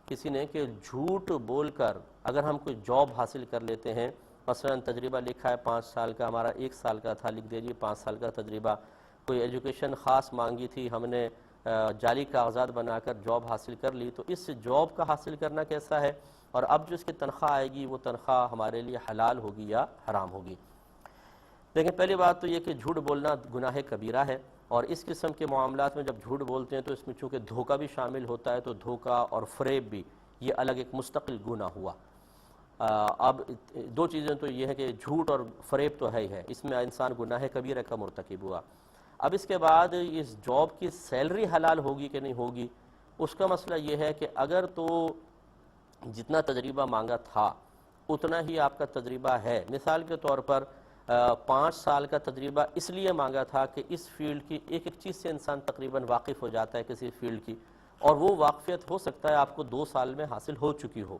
کسی نے کہ جھوٹ بول کر اگر ہم کوئی جاب حاصل کر لیتے ہیں، مثلا تجربہ لکھا ہے 5 سال کا، ہمارا 1 سال کا تھا، لکھ دیجیے 5 سال کا تجربہ، کوئی ایجوکیشن خاص مانگی تھی، ہم نے جعلی کاغذات بنا کر جاب حاصل کر لی، تو اس جاب کا حاصل کرنا کیسا ہے، اور اب جو اس کی تنخواہ آئے گی وہ تنخواہ ہمارے لیے حلال ہوگی یا حرام ہوگی؟ لیکن پہلی بات تو یہ کہ جھوٹ بولنا گناہ کبیرہ ہے، اور اس قسم کے معاملات میں جب جھوٹ بولتے ہیں تو اس میں چونکہ دھوکہ بھی شامل ہوتا ہے، تو دھوکہ اور فریب بھی یہ الگ ایک مستقل گناہ ہوا۔ اب دو چیزیں تو یہ ہے کہ جھوٹ اور فریب تو ہے ہی ہے، اس میں انسان گناہ کبیرہ کا مرتکب ہوا۔ اب اس کے بعد اس جاب کی سیلری حلال ہوگی کہ نہیں ہوگی، اس کا مسئلہ یہ ہے کہ اگر تو جتنا تجربہ مانگا تھا اتنا ہی آپ کا تجربہ ہے، مثال کے طور پر 5 سال کا تجربہ اس لیے مانگا تھا کہ اس فیلڈ کی ایک ایک چیز سے انسان تقریباً واقف ہو جاتا ہے کسی فیلڈ کی، اور وہ واقفیت ہو سکتا ہے آپ کو 2 سال میں حاصل ہو چکی ہو۔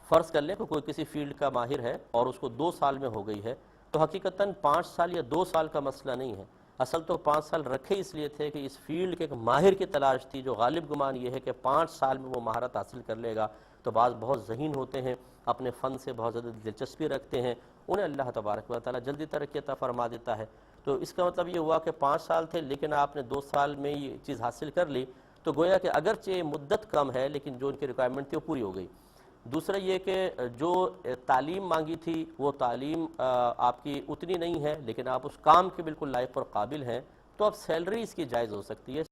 فرض کر لیں کہ کوئی کسی فیلڈ کا ماہر ہے اور اس کو 2 سال میں ہو گئی ہے، تو حقیقتاً 5 سال یا 2 سال کا مسئلہ نہیں ہے، اصل تو 5 سال رکھے اس لیے تھے کہ اس فیلڈ کے ایک ماہر کی تلاش تھی، جو غالب گمان یہ ہے کہ 5 سال میں وہ مہارت حاصل کر لے گا۔ تو بعض بہت ذہین ہوتے ہیں، اپنے فن سے بہت زیادہ دلچسپی رکھتے ہیں، انہیں اللہ تبارک و تعالیٰ جلدی ترقی عطا فرما دیتا ہے۔ تو اس کا مطلب یہ ہوا کہ 5 سال تھے لیکن آپ نے 2 سال میں یہ چیز حاصل کر لی، تو گویا کہ اگرچہ مدت کم ہے لیکن جو ان کی ریکوائرمنٹ تھی وہ پوری ہو گئی۔ دوسرا یہ کہ جو تعلیم مانگی تھی وہ تعلیم آپ کی اتنی نہیں ہے، لیکن آپ اس کام کے بالکل لائق اور قابل ہیں، تو اب سیلری اس کی جائز ہو سکتی ہے۔